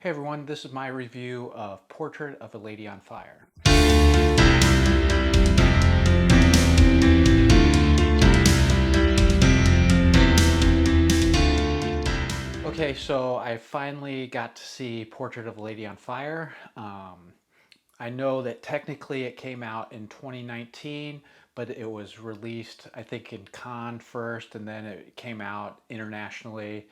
Hey everyone, this is my review of Portrait of a Lady on Fire. Okay, so I finally got to see Portrait of a Lady on Fire. I know that technically it came out in 2019, but it was released, I think, in Cannes first, and then it came out internationally.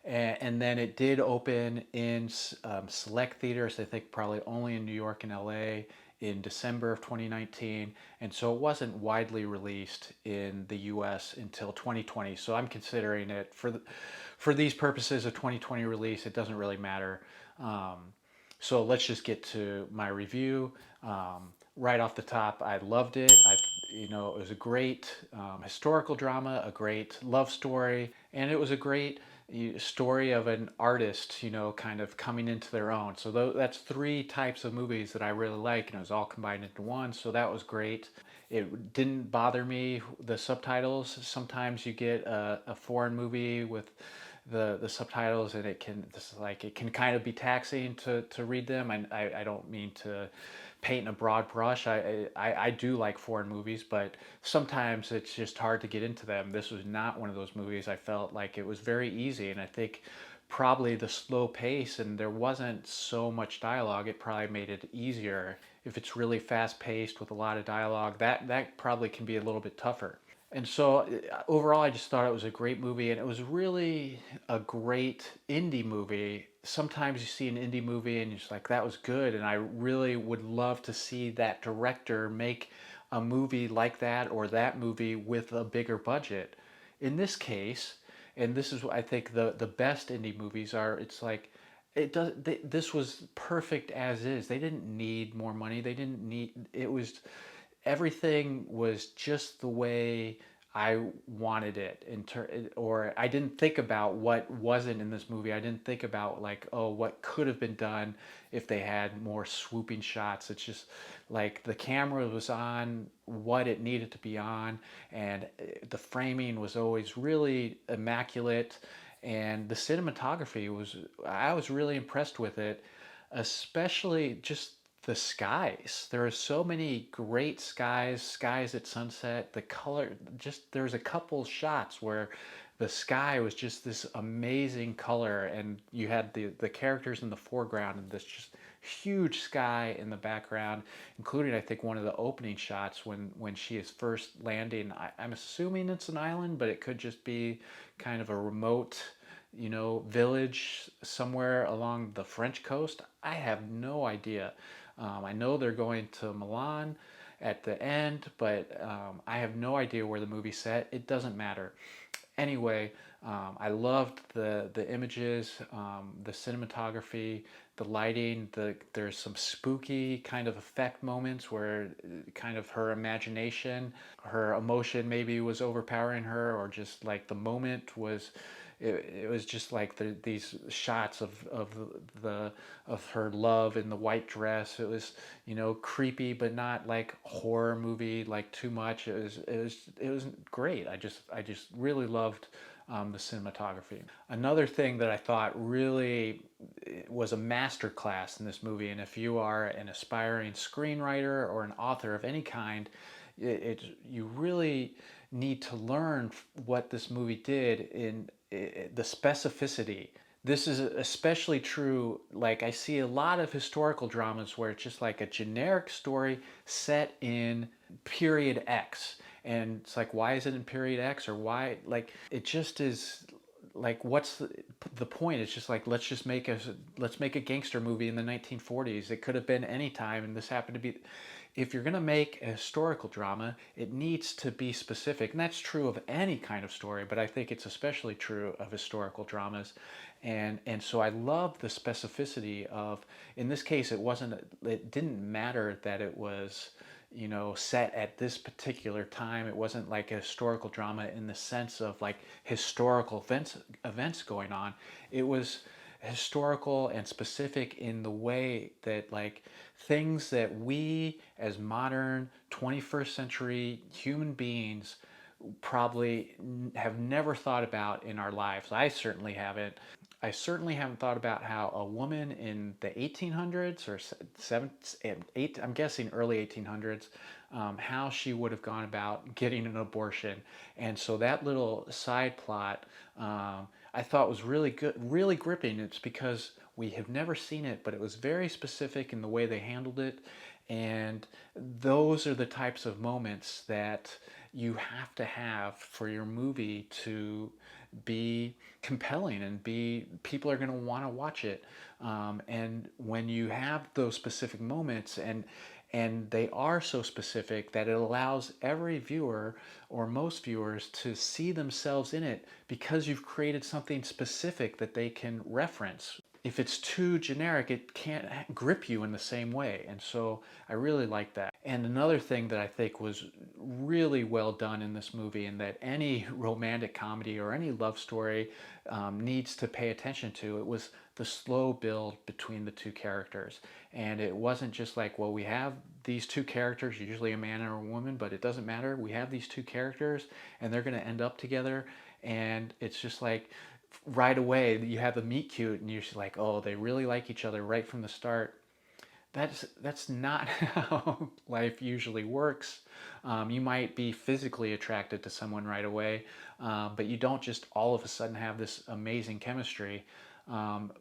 And then it did open in select theaters, I think probably only in New York and LA in December of 2019. And so it wasn't widely released in the US until 2020. So I'm considering it for these purposes of 2020 release, it doesn't really matter. So let's just get to my review. Right off the top, I loved it. It was a great historical drama, a great love story, and it was a great story of an artist, kind of coming into their own. So that's three types of movies that I really like, and it was all combined into one. So that was great. It didn't bother me, the subtitles. Sometimes you get a foreign movie with the subtitles, and it can kind of be taxing to read them. I don't mean to paint in a broad brush. I do like foreign movies, but sometimes it's just hard to get into them. This was not one of those movies. I felt like it was very easy, and I think probably the slow pace and there wasn't so much dialogue, it probably made it easier. If it's really fast paced with a lot of dialogue, that probably can be a little bit tougher. And so overall, I just thought it was a great movie, and it was really a great indie movie. Sometimes you see an indie movie and you're just like, that was good, and I really would love to see that director make a movie like that or that movie with a bigger budget. In this case, and this is what I think the best indie movies are, it's like this was perfect as is. They didn't need more money. They didn't need it was everything was just the way I wanted it or I didn't think about what wasn't in this movie. I didn't think about like, oh, what could have been done if they had more swooping shots. It's just like the camera was on what it needed to be on, and the framing was always really immaculate, and the cinematography was, I was really impressed with it, especially just the skies. There are so many great skies at sunset. The color, just there's a couple shots where the sky was just this amazing color, and you had the characters in the foreground and this just huge sky in the background, including I think one of the opening shots when she is first landing. I'm assuming it's an island, but it could just be kind of a remote village somewhere along the French coast. I have no idea. I know they're going to Milan at the end, but I have no idea where the movie's set. It doesn't matter. Anyway, I loved the images, the cinematography, the lighting. There's some spooky kind of effect moments where kind of her imagination, her emotion maybe was overpowering her, or just like the moment was. It was just like these shots of her love in the white dress. It was creepy, but not like horror movie like too much. It was great. I just really loved the cinematography. Another thing that I thought really was a master class in this movie, and if you are an aspiring screenwriter or an author of any kind, you really need to learn what this movie did in the specificity. This is especially true, like I see a lot of historical dramas where it's just like a generic story set in period X, and it's like, why is it in period X, or why, like, it just is like, what's the point? It's just like, let's make a gangster movie in the 1940s. It could have been any time, and this happened to be. If you're going to make a historical drama, it needs to be specific, and that's true of any kind of story, but I think it's especially true of historical dramas. And so I love the specificity of, in this case, it didn't matter that it was set at this particular time. It wasn't like a historical drama in the sense of like historical events going on. It was historical and specific in the way that, like, things that we as modern 21st century human beings probably have never thought about in our lives. I certainly haven't. I certainly haven't thought about how a woman in the 1800s or seven, eight, I'm guessing early 1800s, how she would have gone about getting an abortion. And so that little side plot, I thought was really good, really gripping. It's because we have never seen it, but it was very specific in the way they handled it. And those are the types of moments that you have to have for your movie to be compelling and be people are going to want to watch it. And when you have those specific moments and they are so specific that it allows every viewer or most viewers to see themselves in it because you've created something specific that they can reference. If it's too generic, it can't grip you in the same way. And so I really like that. And another thing that I think was really well done in this movie, and that any romantic comedy or any love story needs to pay attention to, it was the slow build between the two characters. And it wasn't just like, well, we have these two characters, usually a man and a woman, but it doesn't matter. We have these two characters and they're going to end up together. And it's just like, right away you have the meet cute and you're just like, oh, they really like each other right from the start. That's not how life usually works. You might be physically attracted to someone right away, but you don't just all of a sudden have this amazing chemistry.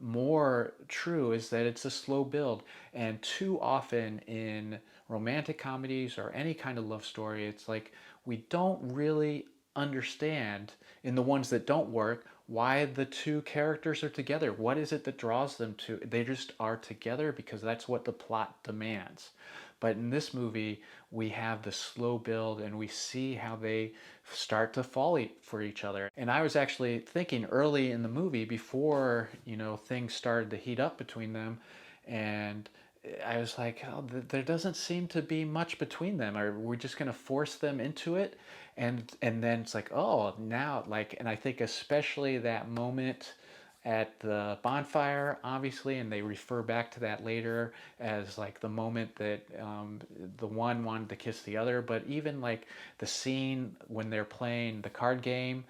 More true is that it's a slow build, and too often in romantic comedies or any kind of love story, it's like we don't really understand in the ones that don't work why the two characters are together. What is it that draws them to? They just are together because that's what the plot demands. But in this movie, we have the slow build and we see how they start to fall for each other. And I was actually thinking early in the movie, before, things started to heat up between them, and I was like, oh, there doesn't seem to be much between them. Are we just going to force them into it? And then it's like, oh, now, like, and I think especially that moment at the bonfire, obviously, and they refer back to that later as like the moment that the one wanted to kiss the other. But even like the scene when they're playing the card game,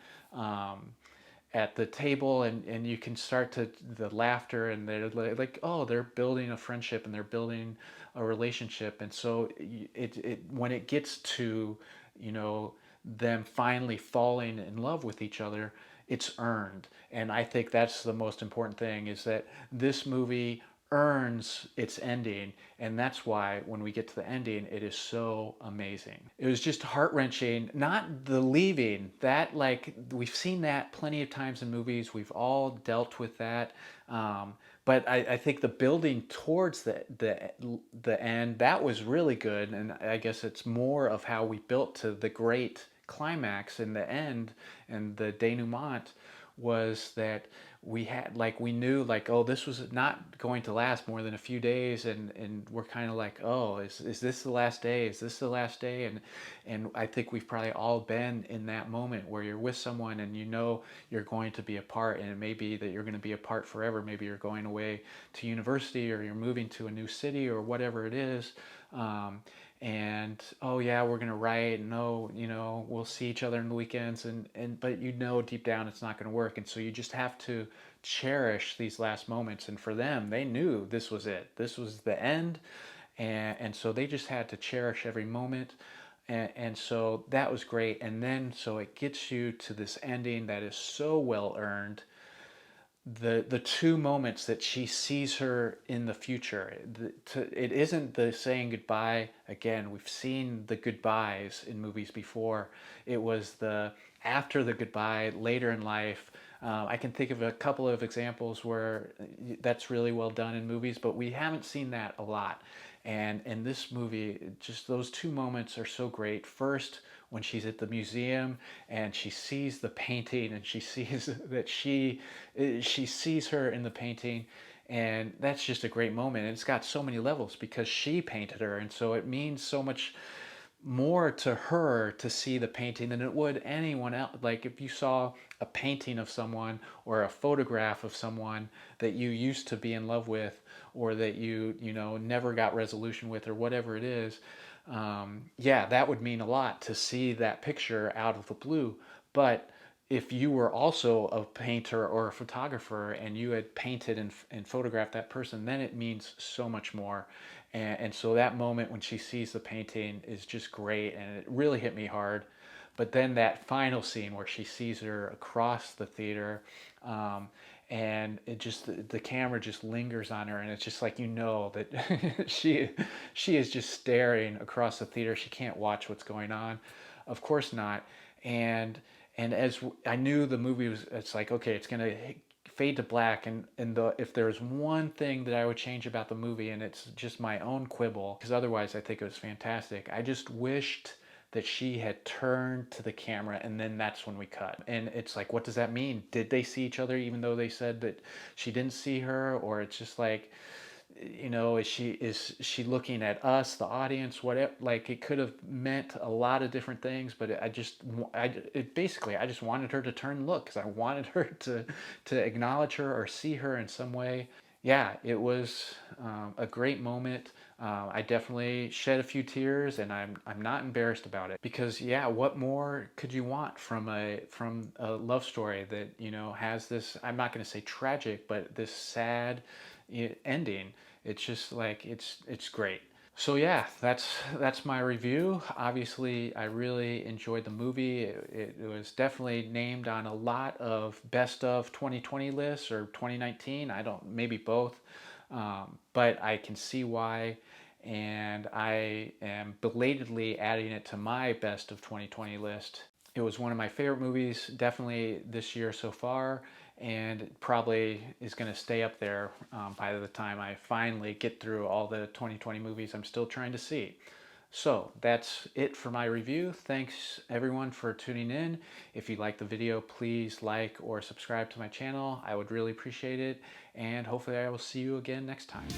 at the table, and you can start to the laughter, and they're like, oh, they're building a friendship and they're building a relationship. And so it when it gets to, you know them finally falling in love with each other, it's earned. And I think that's the most important thing, is that this movie earns its ending, and that's why when we get to the ending it is so amazing. It was just heart-wrenching, not the leaving that, like, we've seen that plenty of times in movies, we've all dealt with that. But I think the building towards the end, that was really good, and I guess it's more of how we built to the great climax in the end. And the denouement was that we knew, like, oh, this was not going to last more than a few days, and we're kind of like, oh, is this the last day, is this the last day? And I think we've probably all been in that moment where you're with someone and you're going to be apart, and it may be that you're going to be apart forever. Maybe you're going away to university, or you're moving to a new city, or whatever it is. And oh yeah, we're gonna write, and no, we'll see each other on the weekends, and but deep down it's not gonna work, and so you just have to cherish these last moments. And for them, they knew this was it, this was the end, and so they just had to cherish every moment. And so that was great. And then so it gets you to this ending that is so well earned. The two moments that she sees her in the future, it isn't the saying goodbye again. We've seen the goodbyes in movies before. It was the after the goodbye later in life. I can think of a couple of examples where that's really well done in movies, but we haven't seen that a lot. And in this movie, just those two moments are so great. First, when she's at the museum and she sees the painting, and she sees that she sees her in the painting, and that's just a great moment. And it's got so many levels because she painted her, and so it means so much more to her to see the painting than it would anyone else. Like if you saw a painting of someone or a photograph of someone that you used to be in love with, or that you never got resolution with, or whatever it is, yeah, that would mean a lot to see that picture out of the blue. But if you were also a painter or a photographer and you had painted and photographed that person, then it means so much more. And so that moment when she sees the painting is just great, and it really hit me hard. But then that final scene where she sees her across the theater, um, and it just the camera just lingers on her, and it's just like, you know, that she is just staring across the theater. She can't watch what's going on, of course not. And as I knew the movie was, it's like, okay, it's gonna fade to black, and if there's one thing that I would change about the movie, and it's just my own quibble, because otherwise I think it was fantastic. I just wished that she had turned to the camera, and then that's when we cut. And it's like, what does that mean? Did they see each other even though they said that she didn't see her? Or it's just like, you know, is she looking at us, the audience? Whatever. Like, it could have meant a lot of different things, but I just wanted her to turn and look, because I wanted her to acknowledge her or see her in some way. Yeah, it was a great moment. I definitely shed a few tears, and I'm not embarrassed about it, because yeah, what more could you want from a love story that, you know, has this, I'm not going to say tragic, but this sad ending. It's just like, it's great. So yeah, that's my review. Obviously, I really enjoyed the movie. It was definitely named on a lot of best of 2020 lists, or 2019. I don't, maybe both, but I can see why, and I am belatedly adding it to my best of 2020 list. It was one of my favorite movies, definitely this year so far, and it probably is going to stay up there by the time I finally get through all the 2020 movies I'm still trying to see. So that's it for my review. Thanks everyone for tuning in. If you like the video, please like or subscribe to my channel. I would really appreciate it, and hopefully I will see you again next time.